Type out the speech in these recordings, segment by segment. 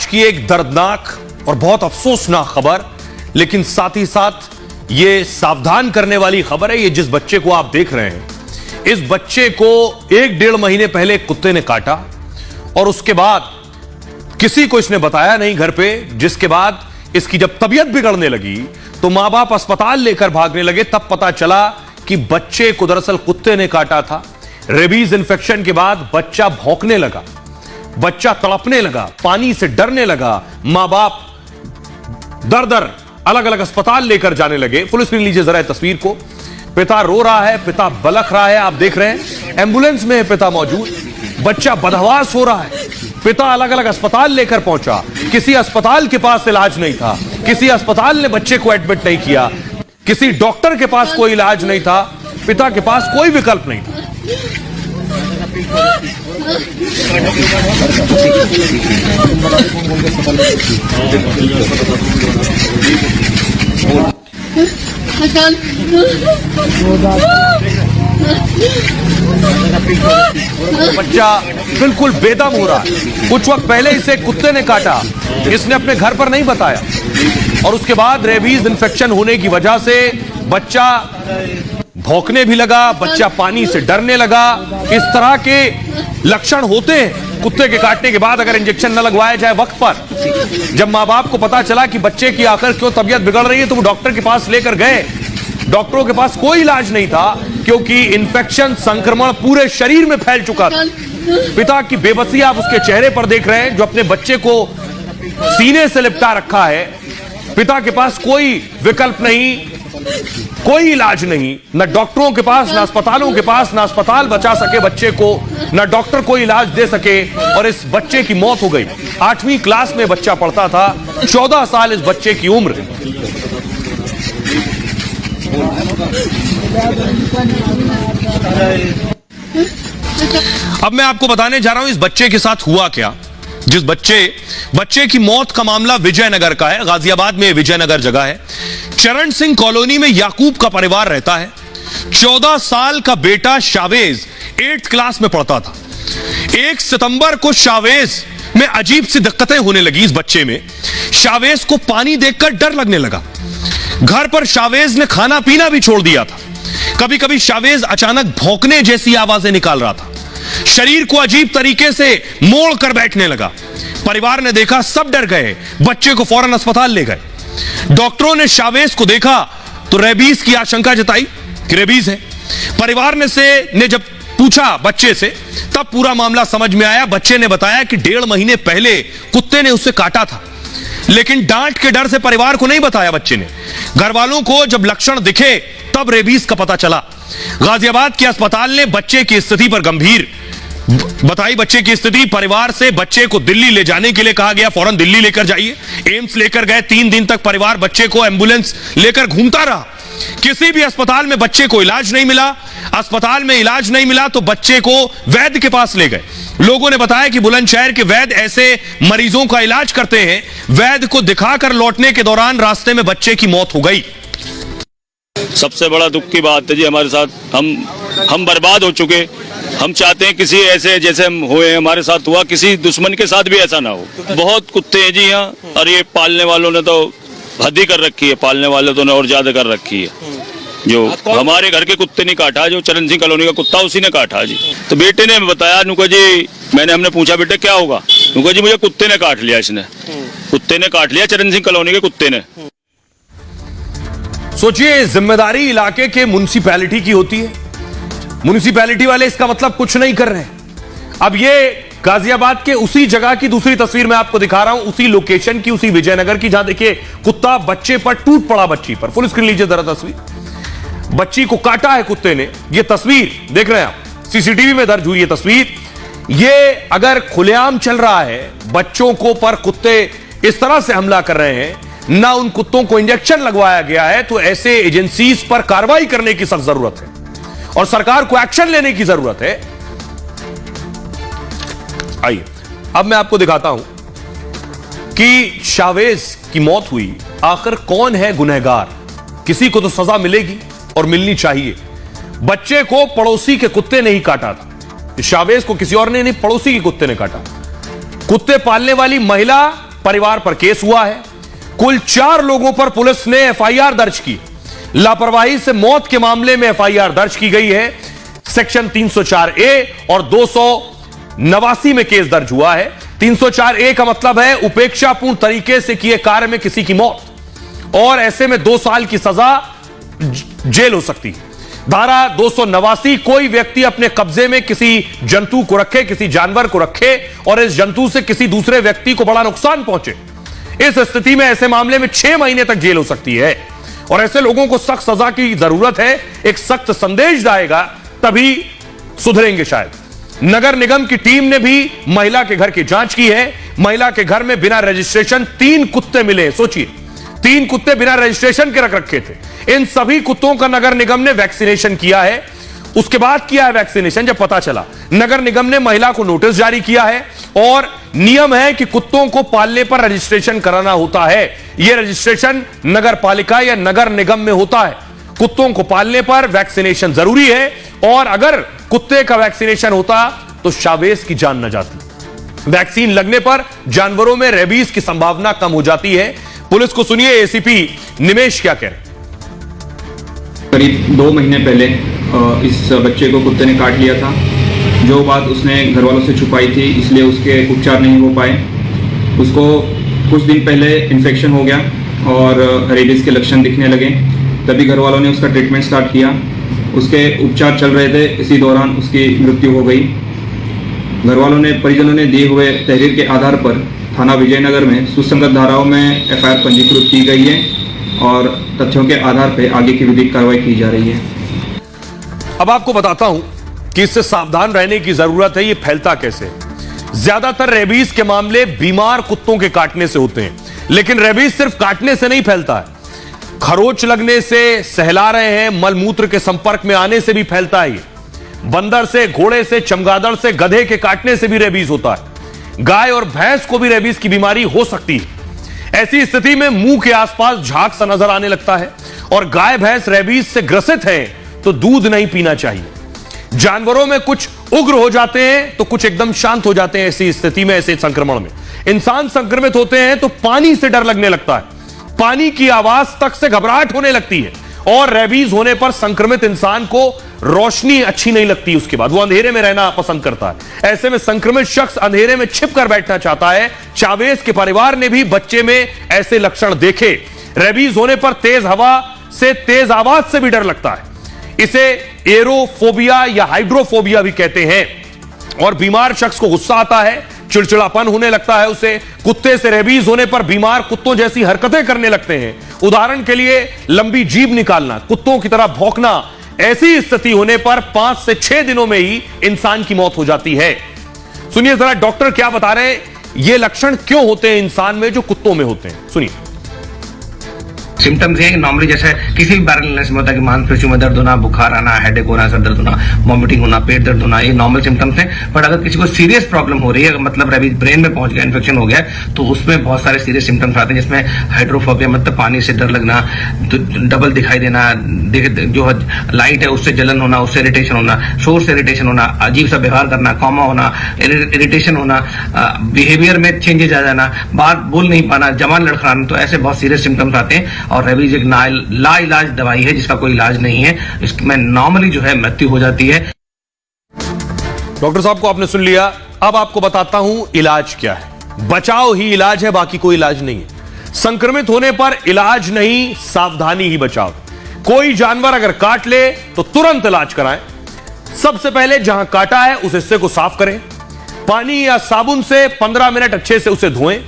आज की एक दर्दनाक और बहुत अफसोसनाक खबर, लेकिन साथ ही साथ ये सावधान करने वाली खबर है। ये जिस बच्चे को आप देख रहे हैं, इस बच्चे को 1-1.5 महीने पहले एक कुत्ते ने काटा और उसके बाद किसी को इसने बताया नहीं घर पे, जिसके बाद इसकी जब तबीयत बिगड़ने लगी तो मां बाप अस्पताल लेकर भागने लगे। तब पता चला कि बच्चे को दरअसल कुत्ते ने काटा था। रेबीज इंफेक्शन के बाद बच्चा भौंकने लगा, बच्चा तड़पने लगा, पानी से डरने लगा। मां बाप दर अलग अलग अस्पताल लेकर जाने लगे। फुल स्क्रीन लीजिए जरा तस्वीर को। पिता रो रहा है, पिता बलख रहा है, आप देख रहे हैं। एम्बुलेंस में है पिता मौजूद, बच्चा बदहवास हो रहा है। पिता अलग अलग अस्पताल लेकर पहुंचा, किसी अस्पताल के पास इलाज नहीं था, किसी अस्पताल ने बच्चे को एडमिट नहीं किया, किसी डॉक्टर के पास कोई इलाज नहीं था, पिता के पास कोई विकल्प नहीं था। बच्चा बिल्कुल बेदम हो रहा है। कुछ वक्त पहले इसे कुत्ते ने काटा, इसने अपने घर पर नहीं बताया और उसके बाद रेबीज इंफेक्शन होने की वजह से बच्चा भौंकने भी लगा, बच्चा पानी से डरने लगा। इस तरह के लक्षण होते हैं कुत्ते के काटने के बाद अगर इंजेक्शन न लगवाया जाए वक्त पर। जब मां बाप को पता चला कि बच्चे की आखिर क्यों तबीयत बिगड़ रही है तो वो डॉक्टर के पास लेकर गए। डॉक्टरों के पास कोई इलाज नहीं था क्योंकि इंफेक्शन, संक्रमण पूरे शरीर में फैल चुका था। पिता की बेबसी आप उसके चेहरे पर देख रहे हैं, जो अपने बच्चे को सीने से लिपटा रखा है। पिता के पास कोई विकल्प नहीं, कोई इलाज नहीं, न डॉक्टरों के पास, न अस्पतालों के पास। न अस्पताल बचा सके बच्चे को, न डॉक्टर कोई इलाज दे सके और इस बच्चे की मौत हो गई। 8वीं क्लास में बच्चा पढ़ता था, 14 साल इस बच्चे की उम्र। अब मैं आपको बताने जा रहा हूं इस बच्चे के साथ हुआ क्या। जिस बच्चे की मौत का मामला विजयनगर का है, गाजियाबाद में विजयनगर जगह है। चरण सिंह कॉलोनी में याकूब का परिवार रहता है। 14 साल का बेटा शावेज 8th क्लास में पढ़ता था। 1 सितंबर को शावेज में अजीब सी दिक्कतें होने लगी इस बच्चे में। शावेज को पानी देखकर डर लगने लगा। घर पर शावेज ने खाना पीना भी छोड़ दिया था। कभी कभी शावेज अचानक भौंकने जैसी आवाजें निकाल रहा था, शरीर को अजीब तरीके से मोड़ कर बैठने लगा। परिवार ने देखा, सब डर गए, बच्चे को फौरन अस्पताल ले गए। डॉक्टरों ने शावेज को देखा तो रेबीज की आशंका जताई कि रेबीज है। परिवार ने जब पूछा बच्चे से तब पूरा मामला समझ में आया। बच्चे ने बताया कि 1.5 महीने पहले कुत्ते ने उसे काटा था, लेकिन डांट के डर से परिवार को नहीं बताया बच्चे ने। घर वालों को जब लक्षण दिखे तब रेबीज का पता चला। गाजियाबाद के अस्पताल ने बच्चे की स्थिति पर गंभीर बताई। बच्चे की स्थिति, परिवार से बच्चे को दिल्ली ले जाने के लिए कहा गया, फौरन दिल्ली लेकर जाइए। एम्स लेकर गए। 3 दिन तक परिवार बच्चे को एम्बुलेंस लेकर घूमता रहा। किसी भी अस्पताल में बच्चे को इलाज नहीं मिला। अस्पताल में इलाज नहीं मिला तो बच्चे को वैद्य के पास ले गए। लोगों ने बताया कि बुलंदशहर के वैद्य ऐसे मरीजों का इलाज करते हैं। वैद्य को दिखाकर लौटने के दौरान रास्ते में बच्चे की मौत हो गई। सबसे बड़ा दुख की बात है जी, हमारे साथ हम बर्बाद हो चुके। हम चाहते हैं किसी ऐसे जैसे हम हुए हमारे साथ हुआ, किसी दुश्मन के साथ भी ऐसा ना हो। बहुत कुत्ते हैं जी यहाँ, और ये पालने वालों ने तो हद ही कर रखी है। पालने वाले तो ने और ज्यादा कर रखी है। जो हमारे घर के कुत्ते ने काटा, जो चरण सिंह कॉलोनी का कुत्ता उसी ने काटा जी। तो बेटे ने बताया, नुका जी हमने पूछा बेटे क्या होगा, नुका जी मुझे कुत्ते ने काट लिया, इसने कुत्ते ने काट लिया, चरण सिंह कॉलोनी के कुत्ते ने। सोचिए, जिम्मेदारी इलाके के म्युनिसिपैलिटी की होती है। म्युनिसिपैलिटी वाले इसका मतलब कुछ नहीं कर रहे हैं। अब ये गाजियाबाद के उसी जगह की दूसरी तस्वीर मैं आपको दिखा रहा हूं, उसी लोकेशन की, उसी विजयनगर की, जहां देखिए कुत्ता बच्चे पर टूट पड़ा। बच्ची पर फुल स्क्रीन लीजिए जरा तस्वीर। बच्ची को काटा है कुत्ते ने। यह तस्वीर देख रहे हैं आप, सीसीटीवी में दर्ज हुई ये तस्वीर। ये अगर खुलेआम चल रहा है, बच्चों को पर कुत्ते इस तरह से हमला कर रहे हैं, ना उन कुत्तों को इंजेक्शन लगवाया गया है, तो ऐसे एजेंसीज पर कार्रवाई करने की सख्त जरूरत है और सरकार को एक्शन लेने की जरूरत है। आइए अब मैं आपको दिखाता हूं कि शावेज की मौत हुई। आखिर कौन है गुनहगार? किसी को तो सजा मिलेगी और मिलनी चाहिए। बच्चे को पड़ोसी के कुत्ते ने ही काटा था। शावेज को किसी और ने नहीं, पड़ोसी के कुत्ते ने काटा। कुत्ते पालने वाली महिला परिवार पर केस हुआ है। कुल 4 लोगों पर पुलिस ने एफआईआर दर्ज की। लापरवाही से मौत के मामले में एफआईआर दर्ज की गई है। सेक्शन 304A और 289 में केस दर्ज हुआ है। 304A का मतलब है उपेक्षापूर्ण तरीके से किए कार्य में किसी की मौत, और ऐसे में 2 साल की सजा जेल हो सकती है। धारा 289, कोई व्यक्ति अपने कब्जे में किसी जंतु को रखे, किसी जानवर को रखे और इस जंतु से किसी दूसरे व्यक्ति को बड़ा नुकसान पहुंचे, इस स्थिति में ऐसे मामले में 6 महीने तक जेल हो सकती है। और ऐसे लोगों को सख्त सजा की जरूरत है। एक सख्त संदेश जाएगा तभी सुधरेंगे शायद। नगर निगम की टीम ने भी महिला के घर की जांच की है। महिला के घर में बिना रजिस्ट्रेशन 3 कुत्ते मिले। सोचिए, 3 कुत्ते बिना रजिस्ट्रेशन के रख रखे थे। इन सभी कुत्तों का नगर निगम ने वैक्सीनेशन किया है। उसके बाद किया है वैक्सीनेशन, जब पता चला नगर निगम ने महिला को नोटिस जारी किया है और नियम है कि कुत्तों को पालने पर रजिस्ट्रेशन कराना होता है। यह रजिस्ट्रेशन नगर पालिका या नगर निगम में होता है। कुत्तों को पालने पर वैक्सीनेशन जरूरी है, और अगर कुत्ते का वैक्सीनेशन होता तो शावेस की जान न जाती। वैक्सीन लगने पर जानवरों में रेबीज की संभावना कम हो जाती है। पुलिस को सुनिए एसीपी निमेश क्या कह रहे हैं। करीब 2 महीने पहले इस बच्चे को कुत्ते ने काट लिया था। जो बात उसने घर वालों से छुपाई थी, इसलिए उसके उपचार नहीं हो पाए। उसको कुछ दिन पहले इन्फेक्शन हो गया और रेबीज के लक्षण दिखने लगे। तभी घर वालों ने उसका ट्रीटमेंट स्टार्ट किया। उसके उपचार चल रहे थे, इसी दौरान उसकी मृत्यु हो गई। घर वालों ने, परिजनों ने दिए हुए तहरीर के आधार पर थाना विजयनगर में सुसंगत धाराओं में एफआईआर पंजीकृत की गई है और तथ्यों के आधार पर आगे की विधिक कार्रवाई की जा रही है। अब आपको बताता हूं कि इससे सावधान रहने की जरूरत है। ये फैलता कैसे है। ज्यादातर रेबीज के मामले बीमार कुत्तों के काटने से होते हैं, लेकिन रेबीज सिर्फ काटने से नहीं फैलता है। खरोच लगने से, सहला रहे हैं, मलमूत्र के संपर्क में आने से भी फैलता है। ये बंदर से, घोड़े से, चमगादड़ से, गधे के काटने से भी रेबीज होता है। गाय और भैंस को भी रेबीज की बीमारी हो सकती है। ऐसी स्थिति में मुंह के आसपास झाग सा नजर आने लगता है, और गाय भैंस रेबीज से ग्रसित है तो दूध नहीं पीना चाहिए। जानवरों में कुछ उग्र हो जाते हैं तो कुछ एकदम शांत हो जाते हैं। ऐसी स्थिति में, ऐसे संक्रमण में इंसान संक्रमित होते हैं तो पानी से डर लगने लगता है, पानी की आवाज तक से घबराहट होने लगती है, और रेबीज होने पर संक्रमित इंसान को रोशनी अच्छी नहीं लगती। उसके बाद वो अंधेरे में रहना पसंद करता है। ऐसे में संक्रमित शख्स अंधेरे में छिप कर बैठना चाहता है। चावेस के परिवार ने भी बच्चे में ऐसे लक्षण देखे। रेबीज होने पर तेज हवा से, तेज आवाज से भी डर लगता है। इसे एरोफोबिया या हाइड्रोफोबिया भी कहते हैं। और बीमार शख्स को गुस्सा आता है, चिड़चिड़ापन होने लगता है उसे। कुत्ते से रेबीज होने पर बीमार कुत्तों जैसी हरकतें करने लगते हैं। उदाहरण के लिए लंबी जीभ निकालना, कुत्तों की तरह भौंकना। ऐसी स्थिति होने पर 5 से 6 दिनों में ही इंसान की मौत हो जाती है। सुनिए जरा डॉक्टर क्या बता रहे हैं, ये लक्षण क्यों होते हैं इंसान में जो कुत्तों में होते हैं, सुनिए। सिम्टम्स है नॉर्मली जैसे किसी भी वायरल इलनेस में होता है कि मांसपेशियों में दर्द होना, बुखार आना, हेडेक होना, सर दर्द होना, वॉमिटिंग होना, पेट दर्द होना, ये नॉर्मल सिम्टम्स हैं। बट अगर किसी को सीरियस प्रॉब्लम हो रही है, मतलब रेबीज ब्रेन में पहुंच गया, इन्फेक्शन हो गया, तो उसमें बहुत सारे सीरियस सिम्टम्स आते हैं, जिसमें हाइड्रोफोबिया मतलब पानी से डर लगना, डबल दिखाई देना, जो लाइट है उससे जलन होना, उससे इरिटेशन होना, शोर से इरिटेशन होना, अजीब सा व्यवहार करना, कॉमा होना, इरिटेशन होना, बिहेवियर में चेंजेस आ जाना, बात बोल नहीं पाना, जबान लड़खड़ाना। तो ऐसे बहुत सीरियस सिम्टम्स आते हैं। और रेबीज एक लाइलाज दवाई है जिसका कोई इलाज नहीं है। इसमें नॉर्मली जो है मृत्यु हो जाती है। डॉक्टर साहब को आपने सुन लिया। अब आपको बताता हूं इलाज क्या है। बचाव ही इलाज है, बाकी कोई इलाज नहीं है। संक्रमित होने पर इलाज नहीं, सावधानी ही बचाव। कोई जानवर अगर काट ले तो तुरंत इलाज कराएं। सबसे पहले जहां काटा है उस हिस्से को साफ करें, पानी या साबुन से 15 मिनट अच्छे से उसे धोएं।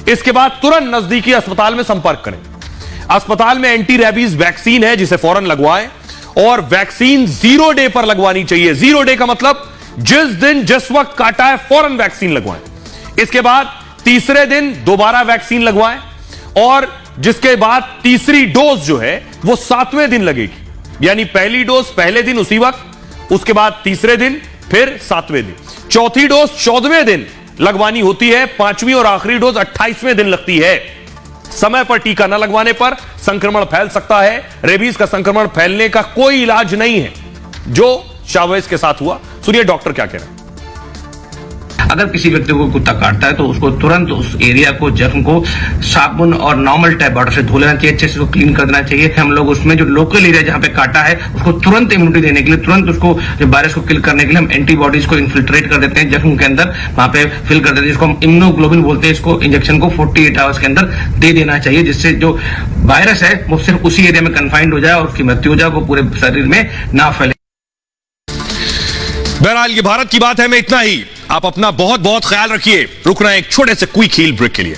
इसके बाद तुरंत नजदीकी अस्पताल में संपर्क करें। अस्पताल में एंटी रेबीज वैक्सीन है जिसे फौरन लगवाएं, और वैक्सीन 0 डे पर लगवानी चाहिए। 0 डे का मतलब जिस दिन जिस वक्त काटा है फौरन वैक्सीन लगवाएं। इसके बाद तीसरे दिन दोबारा वैक्सीन लगवाएं, और जिसके बाद तीसरी डोज जो है वो 7वें दिन लगेगी। यानी पहली डोज पहले दिन उसी वक्त, उसके बाद तीसरे दिन, फिर 7वें दिन। चौथी डोज 14वें दिन लगवानी होती है। 5वीं और आखिरी डोज 28वें दिन लगती है। समय पर टीका न लगवाने पर संक्रमण फैल सकता है। रेबीज का संक्रमण फैलने का कोई इलाज नहीं है, जो चावेस के साथ हुआ। सुनिए डॉक्टर क्या कह रहे हैं। अगर किसी व्यक्ति को कुत्ता काटता है तो उसको तुरंत उस एरिया को, जख्म को साबुन और नॉर्मल टैप वाटर से धो लेना चाहिए, अच्छे से उसको क्लीन कर देना चाहिए। हम लोग उसमें जो लोकल एरिया जहाँ पे काटा है उसको तुरंत इम्यूनिटी देने के लिए, तुरंत उसको जो वायरस को किल करने के लिए हम एंटीबॉडीज को इन्फिल्ट्रेट कर देते हैं जख्म के अंदर, वहां पे फिल कर देते हैं, जिसको हम इम्यूनोग्लोबिन बोलते हैं। इसको इंजेक्शन को 48 आवर्स के अंदर दे देना चाहिए, जिससे जो वायरस है वो सिर्फ उसी एरिया में कन्फाइंड हो जाए और उसकी मृत्यु हो जाए, वो पूरे शरीर में ना फैले। बहरहाल ये भारत की बात है में इतना ही। आप अपना बहुत बहुत ख्याल रखिए। रुकना है एक छोटे से क्विक हील ब्रेक के लिए।